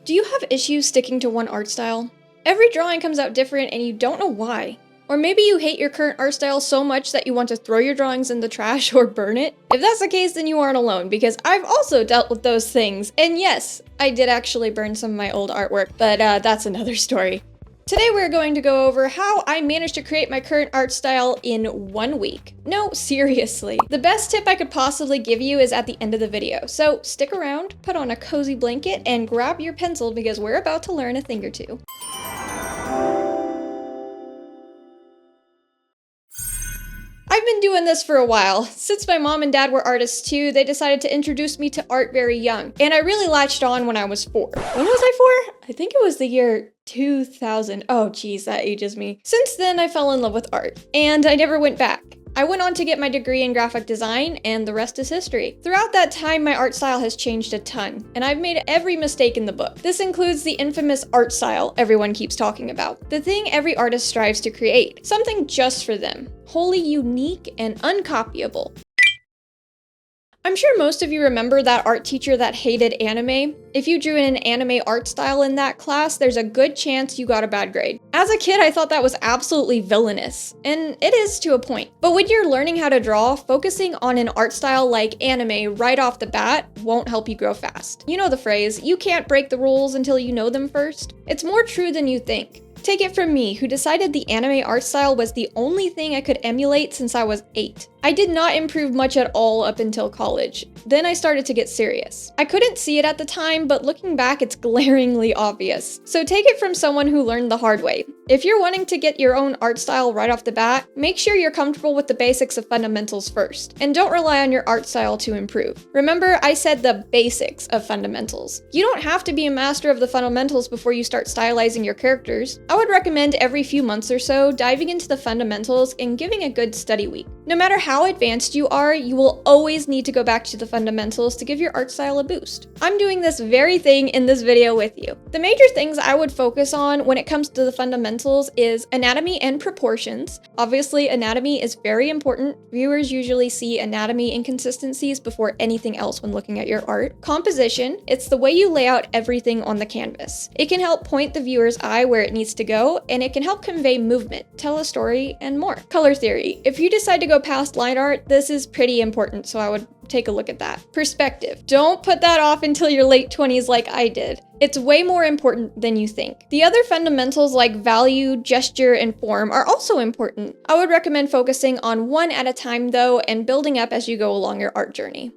Do you have issues sticking to one art style? Every drawing comes out different and you don't know why. Or maybe you hate your current art style so much that you want to throw your drawings in the trash or burn it. If that's the case, then you aren't alone, because I've also dealt with those things. And yes, I did actually burn some of my old artwork, but that's another story. Today we're going to go over how I managed to create my current art style in 1 week. No, seriously. The best tip I could possibly give you is at the end of the video, so stick around, put on a cozy blanket, and grab your pencil because we're about to learn a thing or two. I've been doing this for a while. Since my mom and dad were artists too, they decided to introduce me to art very young, and I really latched on when I was 4. When was I 4? I think it was the year 2000. Oh geez, that ages me. Since then, I fell in love with art, and I never went back. I went on to get my degree in graphic design, and the rest is history. Throughout that time, my art style has changed a ton, and I've made every mistake in the book. This includes the infamous art style everyone keeps talking about. The thing every artist strives to create. Something just for them. Wholly unique and uncopyable. I'm sure most of you remember that art teacher that hated anime. If you drew in an anime art style in that class, there's a good chance you got a bad grade. As a kid, I thought that was absolutely villainous, and it is to a point. But when you're learning how to draw, focusing on an art style like anime right off the bat won't help you grow fast. You know the phrase, you can't break the rules until you know them first. It's more true than you think. Take it from me, who decided the anime art style was the only thing I could emulate since I was 8. I did not improve much at all up until college. Then I started to get serious. I couldn't see it at the time, but looking back, it's glaringly obvious. So take it from someone who learned the hard way. If you're wanting to get your own art style right off the bat, make sure you're comfortable with the basics of fundamentals first, and don't rely on your art style to improve. Remember, I said the basics of fundamentals. You don't have to be a master of the fundamentals before you start stylizing your characters. I would recommend every few months or so diving into the fundamentals and giving a good study week. No matter how advanced you are, you will always need to go back to the fundamentals to give your art style a boost. I'm doing this very thing in this video with you. The major things I would focus on when it comes to the fundamentals is anatomy and proportions. Obviously, anatomy is very important. Viewers usually see anatomy inconsistencies before anything else when looking at your art. Composition, it's the way you lay out everything on the canvas. It can help point the viewer's eye where it needs to go, and it can help convey movement, tell a story, and more. Color theory, if you decide to go past line art, this is pretty important, so I would take a look at that. Perspective. Don't put that off until your late 20s like I did. It's way more important than you think. The other fundamentals like value, gesture, and form are also important. I would recommend focusing on one at a time though, and building up as you go along your art journey.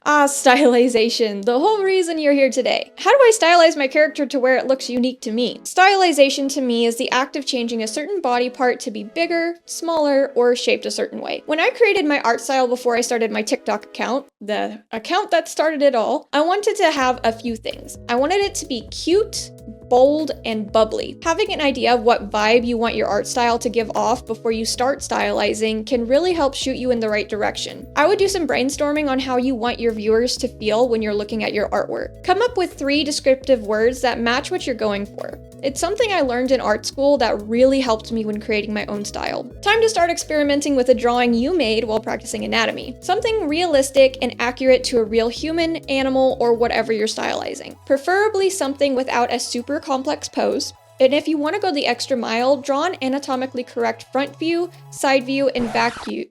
Stylization, the whole reason you're here today. How do I stylize my character to where it looks unique to me? Stylization to me is the act of changing a certain body part to be bigger, smaller, or shaped a certain way. When I created my art style before I started my TikTok account, the account that started it all, I wanted to have a few things. I wanted it to be cute, bold, and bubbly. Having an idea of what vibe you want your art style to give off before you start stylizing can really help shoot you in the right direction. I would do some brainstorming on how you want your viewers to feel when you're looking at your artwork. Come up with 3 descriptive words that match what you're going for. It's something I learned in art school that really helped me when creating my own style. Time to start experimenting with a drawing you made while practicing anatomy. Something realistic and accurate to a real human, animal, or whatever you're stylizing. Preferably something without a super complex pose. And if you want to go the extra mile, draw an anatomically correct front view, side view, and vacuum.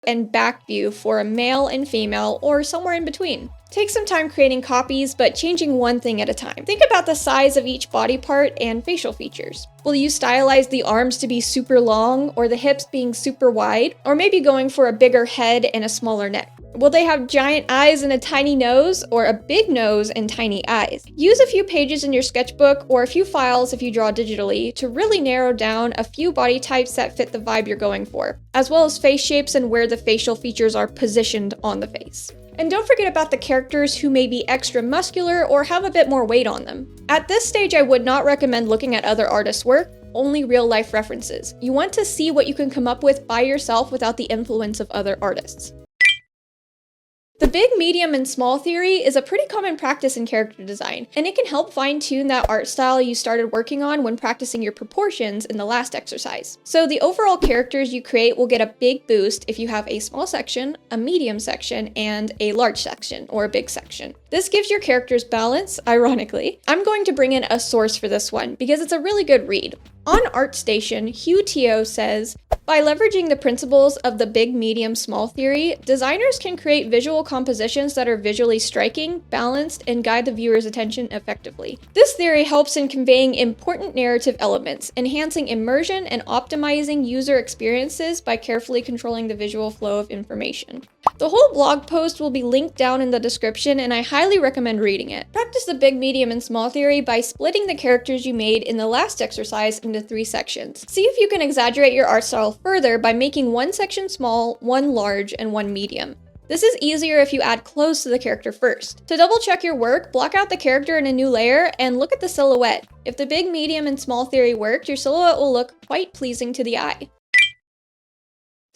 And back view for a male and female, or somewhere in between. Take some time creating copies, but changing one thing at a time. Think about the size of each body part and facial features. Will you stylize the arms to be super long, or the hips being super wide, or maybe going for a bigger head and a smaller neck? Will they have giant eyes and a tiny nose, or a big nose and tiny eyes? Use a few pages in your sketchbook or a few files if you draw digitally to really narrow down a few body types that fit the vibe you're going for, as well as face shapes and where the facial features are positioned on the face. And don't forget about the characters who may be extra muscular or have a bit more weight on them. At this stage, I would not recommend looking at other artists' work, only real-life references. You want to see what you can come up with by yourself without the influence of other artists. The big, medium, and small theory is a pretty common practice in character design, and it can help fine-tune that art style you started working on when practicing your proportions in the last exercise. So the overall characters you create will get a big boost if you have a small section, a medium section, and a large section, or a big section. This gives your characters balance, ironically. I'm going to bring in a source for this one, because it's a really good read. On ArtStation, Hugh Teo says, by leveraging the principles of the big, medium, small theory, designers can create visual compositions that are visually striking, balanced, and guide the viewer's attention effectively. This theory helps in conveying important narrative elements, enhancing immersion and optimizing user experiences by carefully controlling the visual flow of information. The whole blog post will be linked down in the description, and I highly recommend reading it. Practice the big, medium, and small theory by splitting the characters you made in the last exercise into 3 sections. See if you can exaggerate your art style further by making one section small, one large, and one medium. This is easier if you add clothes to the character first. To double check your work, block out the character in a new layer and look at the silhouette. If the big, medium, and small theory worked, your silhouette will look quite pleasing to the eye.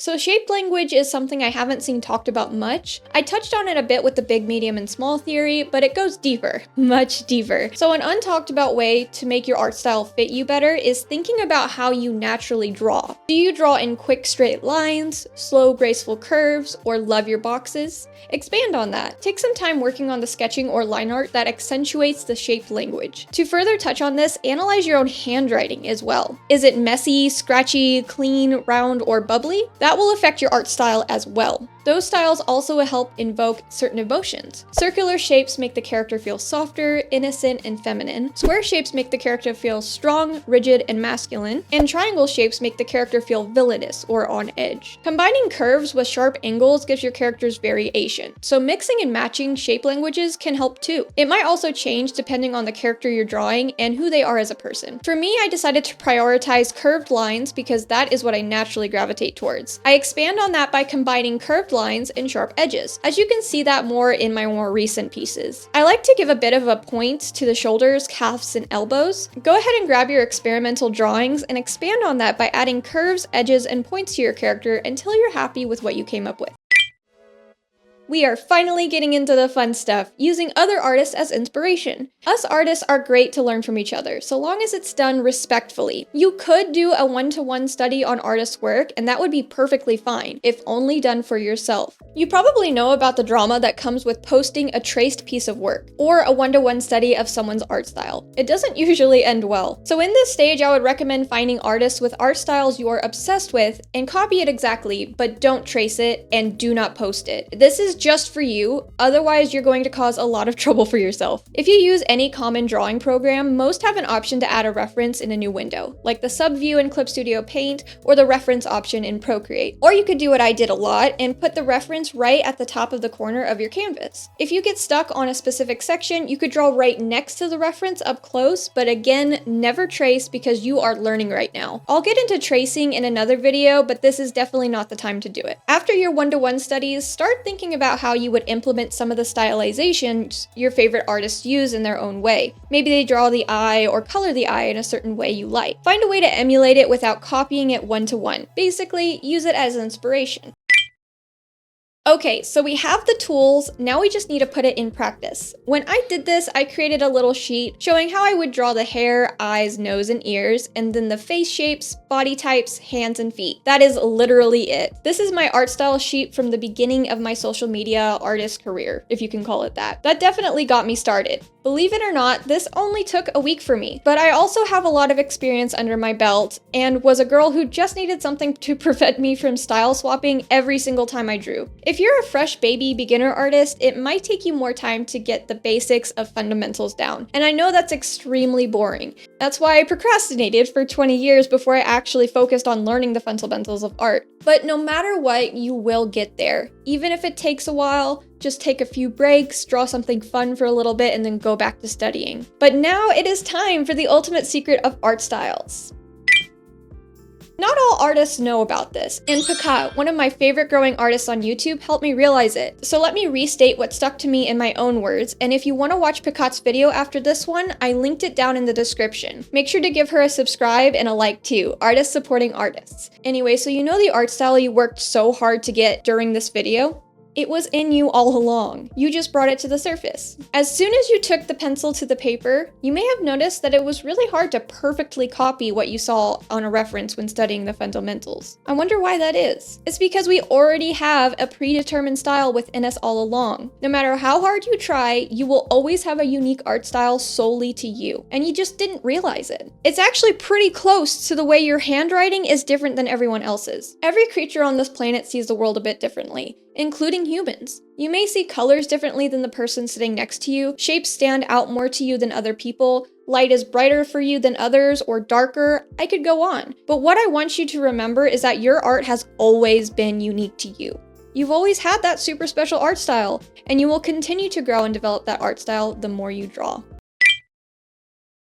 So shape language is something I haven't seen talked about much. I touched on it a bit with the big, medium, and small theory, but it goes deeper, much deeper. So an untalked about way to make your art style fit you better is thinking about how you naturally draw. Do you draw in quick straight lines, slow graceful curves, or love your boxes? Expand on that. Take some time working on the sketching or line art that accentuates the shape language. To further touch on this, analyze your own handwriting as well. Is it messy, scratchy, clean, round, or bubbly? That will affect your art style as well. Those styles also help invoke certain emotions. Circular shapes make the character feel softer, innocent, and feminine. Square shapes make the character feel strong, rigid, and masculine. And triangle shapes make the character feel villainous or on edge. Combining curves with sharp angles gives your characters variation. So mixing and matching shape languages can help too. It might also change depending on the character you're drawing and who they are as a person. For me, I decided to prioritize curved lines because that is what I naturally gravitate towards. I expand on that by combining curved lines and sharp edges, as you can see that more in my more recent pieces. I like to give a bit of a point to the shoulders, calves, and elbows. Go ahead and grab your experimental drawings and expand on that by adding curves, edges, and points to your character until you're happy with what you came up with. We are finally getting into the fun stuff, using other artists as inspiration. Us artists are great to learn from each other, so long as it's done respectfully. You could do a one-to-one study on artists' work, and that would be perfectly fine, if only done for yourself. You probably know about the drama that comes with posting a traced piece of work, or a one-to-one study of someone's art style. It doesn't usually end well. So in this stage, I would recommend finding artists with art styles you're obsessed with, and copy it exactly, but don't trace it, and do not post it. This is just for you, otherwise you're going to cause a lot of trouble for yourself. If you use any common drawing program, most have an option to add a reference in a new window, like the sub view in Clip Studio Paint or the reference option in Procreate. Or you could do what I did a lot and put the reference right at the top of the corner of your canvas. If you get stuck on a specific section, you could draw right next to the reference up close, but again, never trace because you are learning right now. I'll get into tracing in another video, but this is definitely not the time to do it. After your one-to-one studies, start thinking about how you would implement some of the stylizations your favorite artists use in their own way. Maybe they draw the eye or color the eye in a certain way you like. Find a way to emulate it without copying it one-to-one. Basically, use it as inspiration. Okay, so we have the tools, now we just need to put it in practice. When I did this, I created a little sheet showing how I would draw the hair, eyes, nose, and ears, and then the face shapes, body types, hands, and feet. That is literally it. This is my art style sheet from the beginning of my social media artist career, if you can call it that. That definitely got me started. Believe it or not, this only took a week for me, but I also have a lot of experience under my belt and was a girl who just needed something to prevent me from style swapping every single time I drew. If you're a fresh baby beginner artist, it might take you more time to get the basics of fundamentals down, and I know that's extremely boring. That's why I procrastinated for 20 years before I actually focused on learning the fundamentals of art. But no matter what, you will get there. Even if it takes a while, just take a few breaks, draw something fun for a little bit, and then go back to studying. But now it is time for the ultimate secret of art styles. Not all artists know about this, and Pakat, one of my favorite growing artists on YouTube, helped me realize it. So let me restate what stuck to me in my own words, and if you want to watch Pakat's video after this one, I linked it down in the description. Make sure to give her a subscribe and a like too, artists supporting artists. Anyway, so you know the art style you worked so hard to get during this video? It was in you all along. You just brought it to the surface. As soon as you took the pencil to the paper, you may have noticed that it was really hard to perfectly copy what you saw on a reference when studying the fundamentals. I wonder why that is. It's because we already have a predetermined style within us all along. No matter how hard you try, you will always have a unique art style solely to you, and you just didn't realize it. It's actually pretty close to the way your handwriting is different than everyone else's. Every creature on this planet sees the world a bit differently, including humans. You may see colors differently than the person sitting next to you, shapes stand out more to you than other people, light is brighter for you than others or darker, I could go on. But what I want you to remember is that your art has always been unique to you. You've always had that super special art style, and you will continue to grow and develop that art style the more you draw.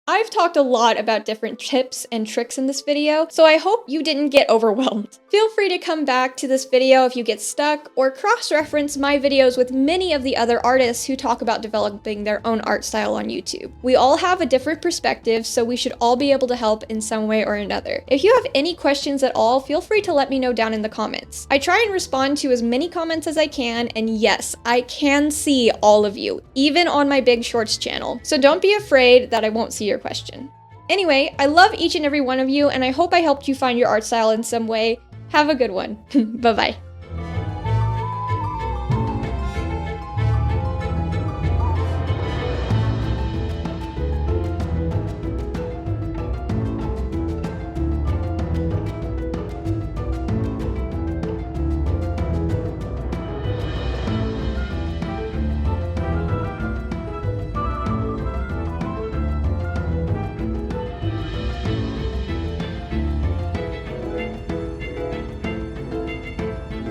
I've talked a lot about different tips and tricks in this video, so I hope you didn't get overwhelmed. Feel free to come back to this video if you get stuck, or cross-reference my videos with many of the other artists who talk about developing their own art style on YouTube. We all have a different perspective, so we should all be able to help in some way or another. If you have any questions at all, feel free to let me know down in the comments. I try and respond to as many comments as I can, and yes, I can see all of you, even on my Big Shorts channel. So don't be afraid that I won't see your question. Anyway, I love each and every one of you, and I hope I helped you find your art style in some way. Have a good one. Bye-bye.